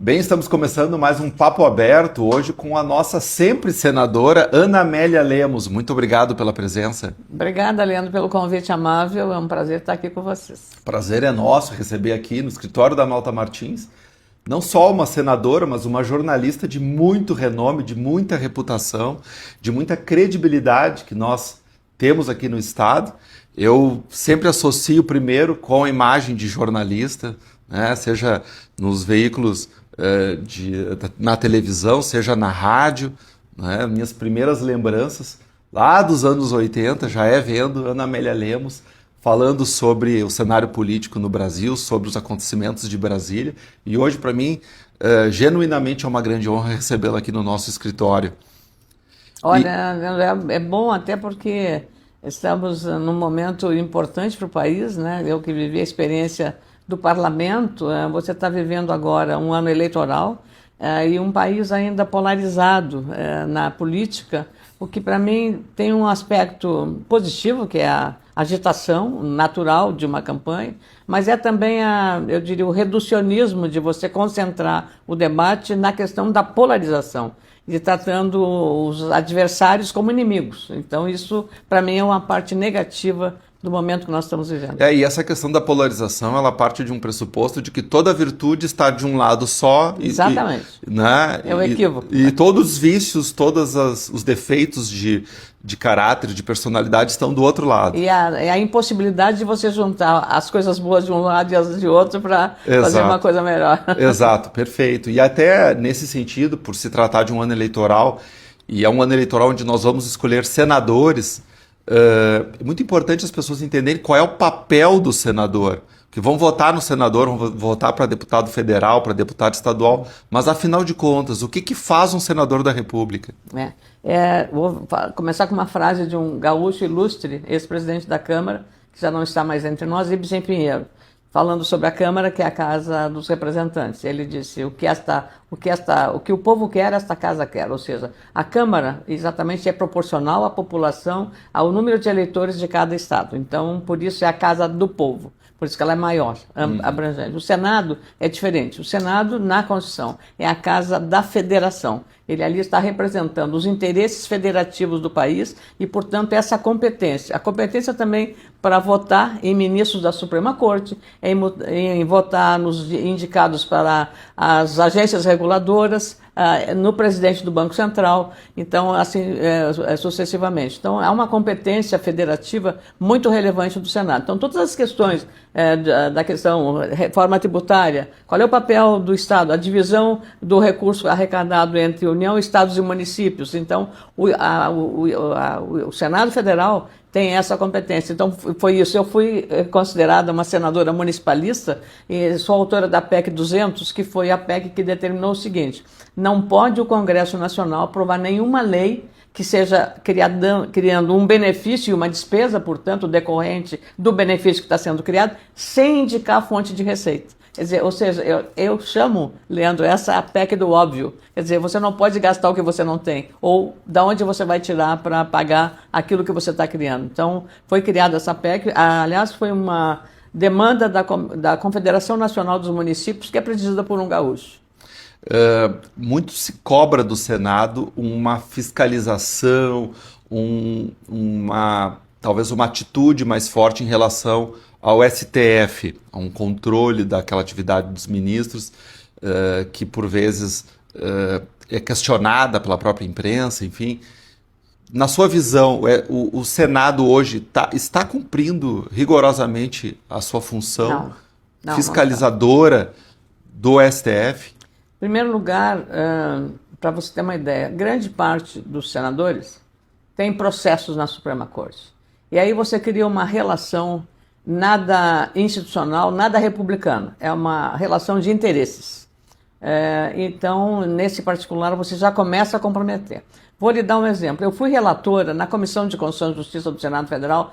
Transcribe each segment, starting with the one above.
Bem, estamos começando mais um Papo Aberto, hoje com a nossa sempre senadora, Ana Amélia Lemos. Muito obrigado pela presença. Obrigada, Leandro, pelo convite amável. É um prazer estar aqui com vocês. Prazer é nosso receber aqui no escritório da Malta Martins, não só uma senadora, mas uma jornalista de muito renome, de muita reputação, de muita credibilidade que nós temos aqui no Estado. Eu sempre associo primeiro com a imagem de jornalista, né? Seja nos veículos na televisão, seja na rádio, né? Minhas primeiras lembranças lá dos anos 80 já é vendo Ana Amélia Lemos falando sobre o cenário político no Brasil, sobre os acontecimentos de Brasília. E hoje, para mim, genuinamente é uma grande honra recebê-la aqui no nosso escritório. Olha, é bom até porque estamos num momento importante para o país, né? Eu que vivi a experiência do parlamento, você está vivendo agora um ano eleitoral e um país ainda polarizado na política, o que para mim tem um aspecto positivo, que é a agitação natural de uma campanha, mas é também, eu diria, o reducionismo de você concentrar o debate na questão da polarização, de tratando os adversários como inimigos. Então isso, para mim, é uma parte negativa do momento que nós estamos vivendo. E essa questão da polarização, ela parte de um pressuposto de que toda virtude está de um lado só. Exatamente. Né? É um equívoco. E todos os vícios, todos os defeitos de caráter, de personalidade estão do outro lado. E a impossibilidade de você juntar as coisas boas de um lado e as de outro para fazer uma coisa melhor. Exato, perfeito. E até nesse sentido, por se tratar de um ano eleitoral, e é um ano eleitoral onde nós vamos escolher senadores, é muito importante as pessoas entenderem qual é o papel do senador, que vão votar no senador, vão votar para deputado federal, para deputado estadual, mas afinal de contas, o que faz um senador da República? Vou começar com uma frase de um gaúcho ilustre, ex-presidente da Câmara, que já não está mais entre nós, Ibsen Pinheiro, falando sobre a Câmara, que é a Casa dos Representantes. Ele disse: o que o povo quer, esta casa quer. Ou seja, a Câmara exatamente é proporcional à população, ao número de eleitores de cada estado. Então, por isso é a casa do povo. Por isso que ela é maior, abrangente. O Senado é diferente. O Senado, na Constituição, é a casa da federação. Ele ali está representando os interesses federativos do país e, portanto, essa competência. A competência também para votar em ministros da Suprema Corte, em votar nos indicados para as agências reguladoras, no presidente do Banco Central, então, assim, sucessivamente. Então, há uma competência federativa muito relevante do Senado. Então, todas as questões da questão reforma tributária, qual é o papel do Estado, a divisão do recurso arrecadado entre União, Estados e municípios. Então, o Senado Federal tem essa competência. Então, foi isso. Eu fui considerada uma senadora municipalista e sou autora da PEC 200, que foi a PEC que determinou o seguinte: não pode o Congresso Nacional aprovar nenhuma lei que seja criando um benefício e uma despesa, portanto, decorrente do benefício que está sendo criado, sem indicar a fonte de receita. Quer dizer, ou seja, eu chamo, Leandro, essa a PEC do óbvio. Quer dizer, você não pode gastar o que você não tem, ou da onde você vai tirar para pagar aquilo que você está criando. Então, foi criada essa PEC, aliás, foi uma demanda da Confederação Nacional dos Municípios, que é presidida por um gaúcho. Muito se cobra do Senado uma fiscalização, talvez uma atitude mais forte em relação ao STF, a um controle daquela atividade dos ministros, que por vezes é questionada pela própria imprensa, enfim. Na sua visão, o Senado hoje está cumprindo rigorosamente a sua função fiscalizadora do STF? Em primeiro lugar, para você ter uma ideia, grande parte dos senadores tem processos na Suprema Corte. E aí você cria uma relação nada institucional, nada republicana. É uma relação de interesses. Então, nesse particular, você já começa a comprometer. Vou lhe dar um exemplo. Eu fui relatora na Comissão de Constituição e Justiça do Senado Federal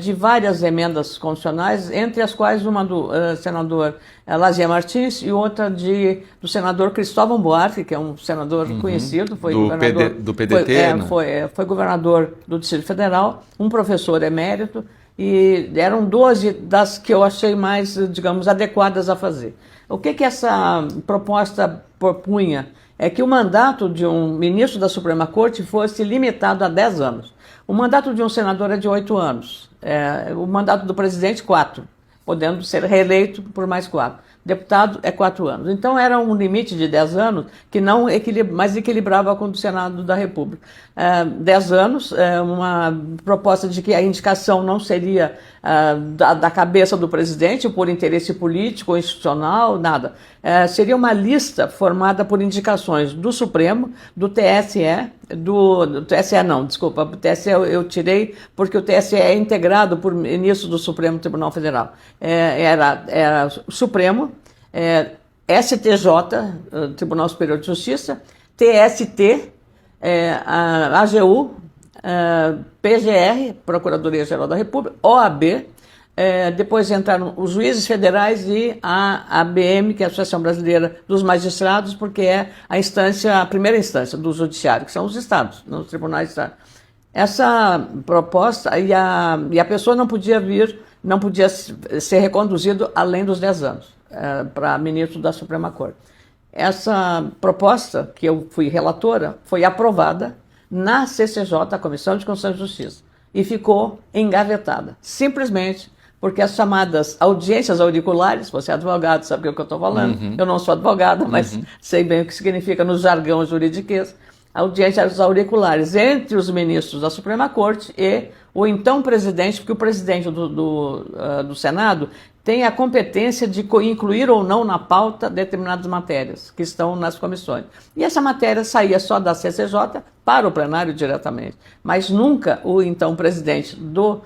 de várias emendas constitucionais, entre as quais uma do senador Lazier Martins e outra do senador Cristóvão Buarque, que é um senador conhecido, foi governador do PDT, foi governador do Distrito Federal, um professor emérito, e eram 12 das que eu achei mais, digamos, adequadas a fazer. O que essa proposta propunha? É que o mandato de um ministro da Suprema Corte fosse limitado a 10 anos. O mandato de um senador é de 8 anos. O mandato do presidente, 4, podendo ser reeleito por mais 4. Deputado é 4 anos. Então era um limite de 10 anos que não mais equilibrava com o do Senado da República. 10 anos, uma proposta de que a indicação não seria da cabeça do presidente por interesse político ou institucional, nada. Seria uma lista formada por indicações do Supremo, do TSE, do TSE não, desculpa, o TSE eu tirei porque o TSE é integrado por ministros do Supremo Tribunal Federal. Era o Supremo, STJ, Tribunal Superior de Justiça, TST, a AGU, PGR, Procuradoria-Geral da República, OAB, depois entraram os juízes federais e a ABM, que é a Associação Brasileira dos Magistrados, porque é a primeira instância do judiciário, que são os estados, nos tribunais de estado. Essa proposta, e a pessoa não podia ser reconduzido além dos 10 anos, para ministro da Suprema Corte. Essa proposta, que eu fui relatora, foi aprovada na CCJ, a Comissão de Constituição e Justiça, e ficou engavetada, simplesmente porque as chamadas audiências auriculares, você é advogado, sabe o que eu estou falando, eu não sou advogada, mas sei bem o que significa no jargão juridiquês, audiências auriculares entre os ministros da Suprema Corte e o então presidente, porque o presidente do Senado tem a competência de incluir ou não na pauta determinadas matérias que estão nas comissões. E essa matéria saía só da CCJ para o plenário diretamente. Mas nunca o então presidente do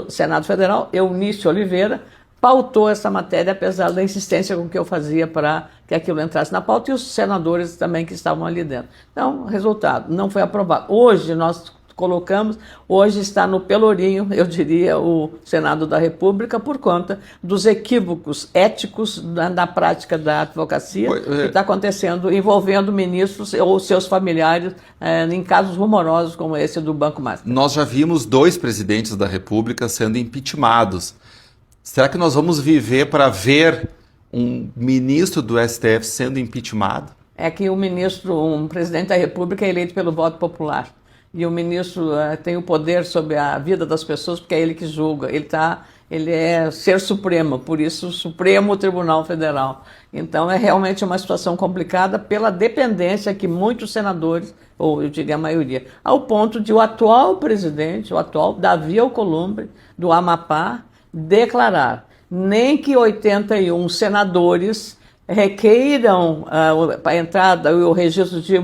Senado Federal, Eunício Oliveira, pautou essa matéria, apesar da insistência com que eu fazia para que aquilo entrasse na pauta, e os senadores também que estavam ali dentro. Então, resultado, não foi aprovado. Hoje hoje está no pelourinho, eu diria, o Senado da República, por conta dos equívocos éticos na prática da advocacia que está acontecendo, envolvendo ministros ou seus familiares em casos rumorosos como esse do Banco Master. Nós já vimos 2 presidentes da República sendo impeachmentados. Será que nós vamos viver para ver um ministro do STF sendo impeachmentado? É que um presidente da República é eleito pelo voto popular. E o ministro tem o poder sobre a vida das pessoas porque é ele que julga. Ele é ser supremo, por isso o Supremo Tribunal Federal. Então é realmente uma situação complicada pela dependência que muitos senadores, ou eu diria a maioria, ao ponto de o atual presidente, o atual Davi Alcolumbre, do Amapá, declarar nem que 81 senadores requeiram a entrada e o registro de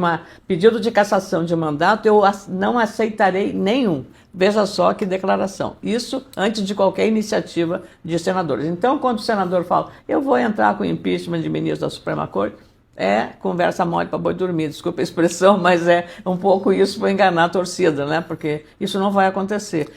pedido de cassação de mandato, eu não aceitarei nenhum. Veja só que declaração. Isso antes de qualquer iniciativa de senadores. Então, quando o senador fala, eu vou entrar com impeachment de ministro da Suprema Corte, conversa mole para boi dormir, desculpa a expressão, mas é um pouco isso para enganar a torcida, né? Porque isso não vai acontecer.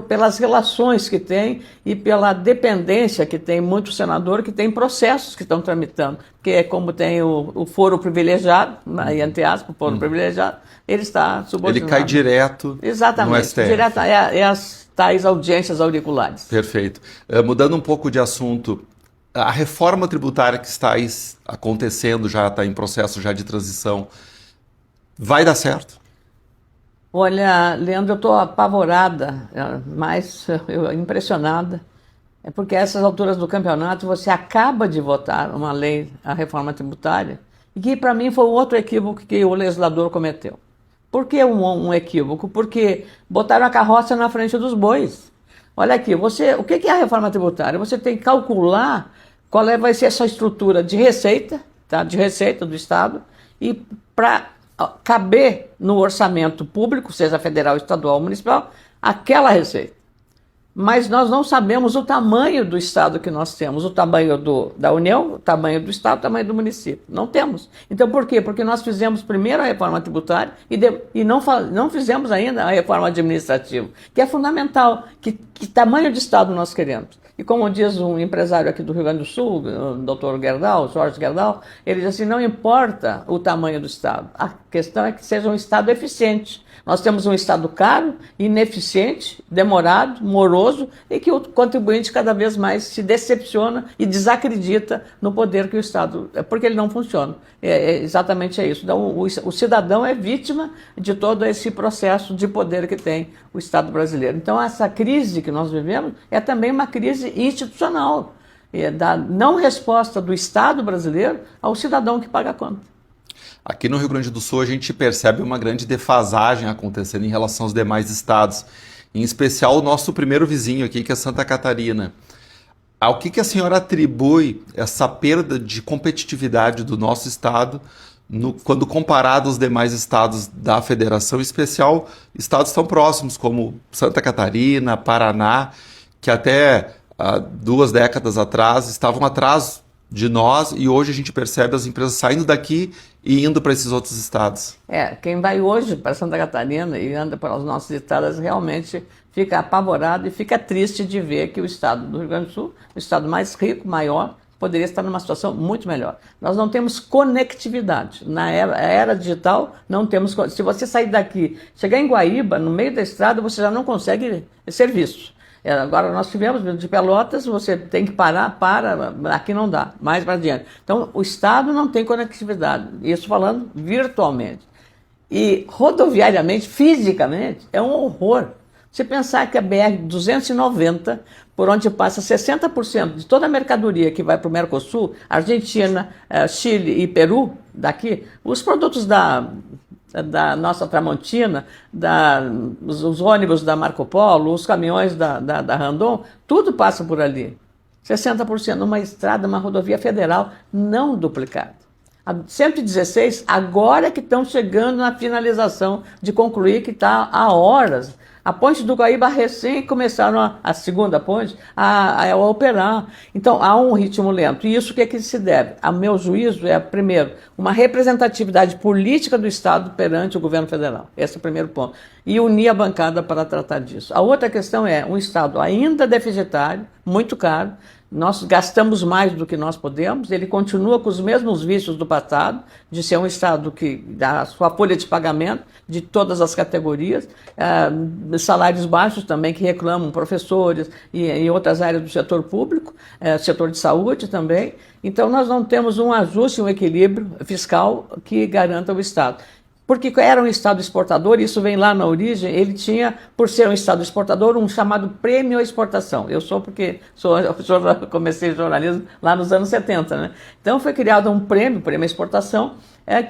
Pelas relações que tem e pela dependência que tem muito senador, que tem processos que estão tramitando, porque como tem o foro privilegiado, entre aspas, o foro privilegiado, ele está subordinado. Ele cai direto no STF. Direto, as tais audiências auriculares. Perfeito. Mudando um pouco de assunto, a reforma tributária que está acontecendo, já está em processo já de transição, vai dar certo? Olha, Leandro, eu estou apavorada, mas impressionada. É porque a essas alturas do campeonato você acaba de votar uma lei, a reforma tributária, e que para mim foi outro equívoco que o legislador cometeu. Por que um equívoco? Porque botaram a carroça na frente dos bois. Olha aqui, o que é a reforma tributária? Você tem que calcular qual vai ser essa estrutura de receita, tá? De receita do Estado, e para caber no orçamento público, seja federal, estadual ou municipal, aquela receita. Mas nós não sabemos o tamanho do Estado que nós temos, o tamanho da União, o tamanho do Estado, o tamanho do município. Não temos. Então, por quê? Porque nós fizemos primeiro a reforma tributária e não fizemos ainda a reforma administrativa, que é fundamental. Que tamanho de Estado nós queremos? E como diz um empresário aqui do Rio Grande do Sul, o Dr. Gerdau, Jorge Gerdau, ele diz assim, não importa o tamanho do Estado, questão é que seja um Estado eficiente. Nós temos um Estado caro, ineficiente, demorado, moroso, e que o contribuinte cada vez mais se decepciona e desacredita no poder que o Estado... porque ele não funciona. Exatamente isso. Então, o cidadão é vítima de todo esse processo de poder que tem o Estado brasileiro. Então, essa crise que nós vivemos é também uma crise institucional, da não resposta do Estado brasileiro ao cidadão que paga a conta. Aqui no Rio Grande do Sul a gente percebe uma grande defasagem acontecendo em relação aos demais estados, em especial o nosso primeiro vizinho aqui, que é Santa Catarina. Ao que a senhora atribui essa perda de competitividade do nosso estado quando comparado aos demais estados da federação, em especial estados tão próximos como Santa Catarina, Paraná, que até 2 décadas atrás estavam atrás de nós, e hoje a gente percebe as empresas saindo daqui e indo para esses outros estados. Quem vai hoje para Santa Catarina e anda pelos nossos estados realmente fica apavorado e fica triste de ver que o estado do Rio Grande do Sul, o estado mais rico, maior, poderia estar numa situação muito melhor. Nós não temos conectividade. Na era digital, não temos... Se você sair daqui, chegar em Guaíba, no meio da estrada, você já não consegue ser visto. Agora nós tivemos de Pelotas, você tem que parar, aqui não dá, mais para adiante. Então o Estado não tem conectividade, isso falando virtualmente. E rodoviariamente, fisicamente, é um horror. Você pensar que a BR-290, por onde passa 60% de toda a mercadoria que vai para o Mercosul, Argentina, Chile e Peru, daqui, os produtos da nossa Tramontina, os ônibus da Marco Polo, os caminhões da Randon, tudo passa por ali. 60% numa estrada, uma rodovia federal não duplicada. A 116, agora que estão chegando na finalização de concluir, que está há horas. A ponte do Guaíba recém começaram a segunda ponte a operar. Então há um ritmo lento. E isso o que é que se deve? A meu juízo é, primeiro, uma representatividade política do Estado perante o governo federal. Esse é o primeiro ponto. E unir a bancada para tratar disso. A outra questão é um Estado ainda deficitário, muito caro. Nós gastamos mais do que nós podemos, ele continua com os mesmos vícios do passado, de ser um Estado que dá a sua folha de pagamento de todas as categorias, salários baixos também que reclamam professores e outras áreas do setor público, setor de saúde também. Então nós não temos um ajuste, um equilíbrio fiscal que garanta o Estado. Porque era um Estado exportador, isso vem lá na origem, ele tinha, por ser um Estado exportador, um chamado prêmio à exportação. Eu sou porque comecei jornalismo lá nos anos 70, né? Então foi criado um prêmio à exportação,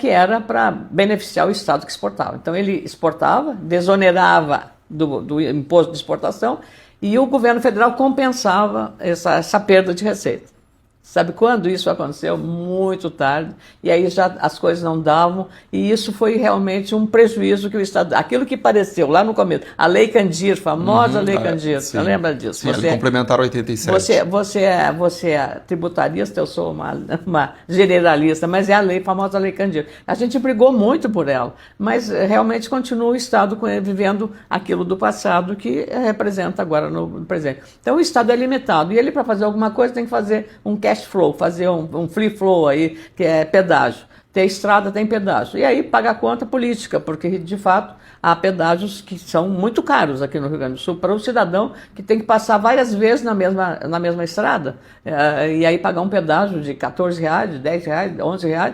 que era para beneficiar o Estado que exportava. Então ele exportava, desonerava do imposto de exportação, e o governo federal compensava essa perda de receita. Sabe quando isso aconteceu? Muito tarde, e aí já as coisas não davam, e isso foi realmente um prejuízo que o Estado... Aquilo que pareceu lá no começo, a Lei Candir, famosa Lei Candir, você lembra disso? Sim, você complementar 87. Você é tributarista, eu sou uma generalista, mas é a famosa Lei Candir. A gente brigou muito por ela, mas realmente continua o Estado vivendo aquilo do passado que representa agora no presente. Então o Estado é limitado, e ele para fazer alguma coisa tem que fazer um cash flow, fazer um free flow aí, que é pedágio. Tem estrada, tem pedágio. E aí paga a conta política, porque de fato há pedágios que são muito caros aqui no Rio Grande do Sul para o cidadão que tem que passar várias vezes na mesma estrada, e aí pagar um pedágio de R$14, de R$10, R$11,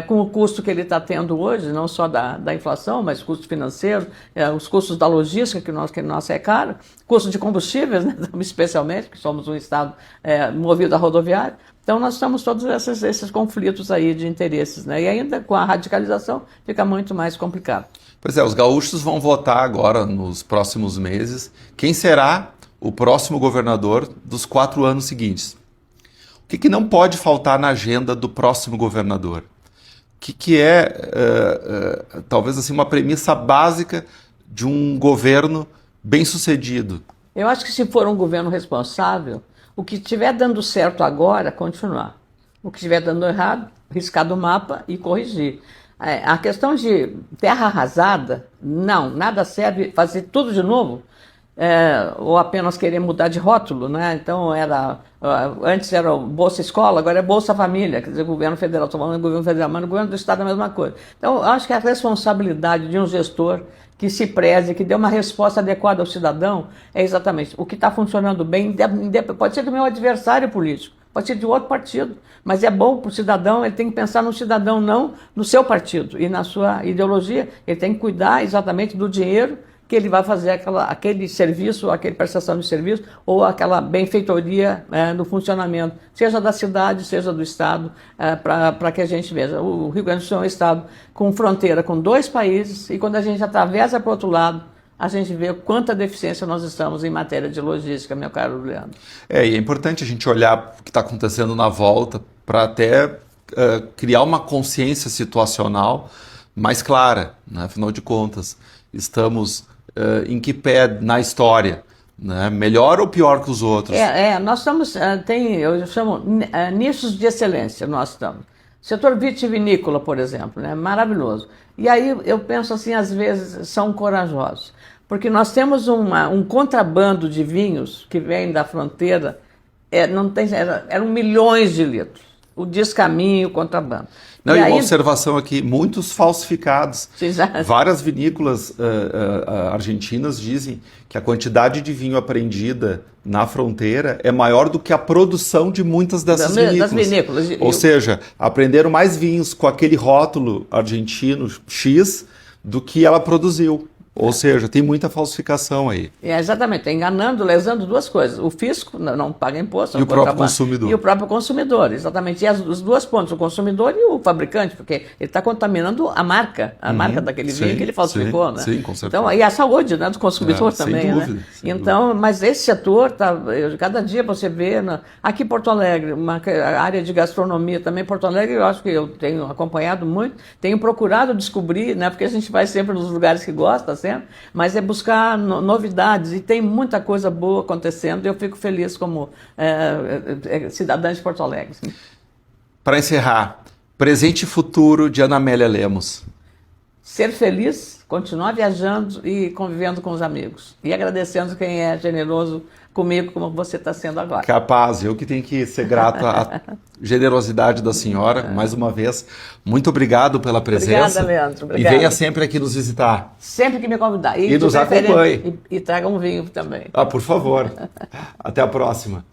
com o custo que ele está tendo hoje, não só da inflação, mas custo financeiro, os custos da logística, que nossa é cara, custo de combustíveis, né, especialmente, que somos um Estado movido a rodoviária. Então nós estamos todos esses conflitos aí de interesses, né? E ainda com a radicalização fica muito mais complicado. Pois é, os gaúchos vão votar agora, nos próximos meses, quem será o próximo governador dos 4 anos seguintes. O que não pode faltar na agenda do próximo governador? O que talvez assim, uma premissa básica de um governo bem-sucedido? Eu acho que se for um governo responsável, o que estiver dando certo agora, continuar. O que estiver dando errado, riscar do mapa e corrigir. A questão de terra arrasada, não, nada serve fazer tudo de novo. ou apenas querer mudar de rótulo, né? Então antes era o Bolsa Escola, agora é Bolsa Família, quer dizer, governo federal, estou falando do governo federal, mas no governo do Estado é a mesma coisa. Então, eu acho que a responsabilidade de um gestor que se preze, que dê uma resposta adequada ao cidadão, é exatamente o que está funcionando bem, pode ser do meu adversário político, pode ser de outro partido, mas é bom para o cidadão, ele tem que pensar no cidadão, não no seu partido e na sua ideologia, ele tem que cuidar exatamente do dinheiro que ele vai fazer aquele serviço, aquela prestação de serviço, ou aquela benfeitoria no funcionamento, seja da cidade, seja do Estado, para que a gente veja. O Rio Grande do Sul é um Estado com fronteira com 2 países, e quando a gente atravessa para o outro lado, a gente vê quanta deficiência nós estamos em matéria de logística, meu caro Leandro. E é importante a gente olhar o que está acontecendo na volta, para até criar uma consciência situacional mais clara, né? Afinal de contas, estamos em que pé na história, né? Melhor ou pior que os outros? Nós estamos, eu chamo nichos de excelência, nós estamos. Setor vitivinícola, por exemplo, né? Maravilhoso. E aí eu penso assim, às vezes são corajosos, porque nós temos um contrabando de vinhos que vem da fronteira, eram milhões de litros, o descaminho, o contrabando. Não, e uma observação aqui, muitos falsificados. Exato. Várias vinícolas argentinas dizem que a quantidade de vinho apreendida na fronteira é maior do que a produção de muitas dessas vinícolas. Ou seja, apreenderam mais vinhos com aquele rótulo argentino X do que ela produziu. Ou seja, tem muita falsificação aí. Exatamente, enganando, lesando 2 coisas. O fisco não paga imposto. E o próprio consumidor. E o próprio consumidor, exatamente. E os 2 pontos, o consumidor e o fabricante, porque ele está contaminando a marca daquele vinho que ele falsificou. Né? Sim, com certeza. Então, e a saúde, né, do consumidor também. Sem dúvida. Né? Então, mas esse setor, cada dia você vê, aqui em Porto Alegre, uma área de gastronomia também, Porto Alegre, eu acho que eu tenho acompanhado muito, tenho procurado descobrir, né, porque a gente vai sempre nos lugares que gosta, mas é buscar novidades, e tem muita coisa boa acontecendo, e eu fico feliz como cidadã de Porto Alegre. Para encerrar, presente e futuro de Ana Amélia Lemos. Ser feliz, continuar viajando e convivendo com os amigos, e agradecendo quem é generoso comigo, como você está sendo agora. Capaz, eu que tenho que ser grato à generosidade da senhora, mais uma vez. Muito obrigado pela presença. Obrigada, Leandro. Obrigada. E venha sempre aqui nos visitar. Sempre que me convidar. E nos acompanhe. E traga um vinho também. Por favor. Até a próxima.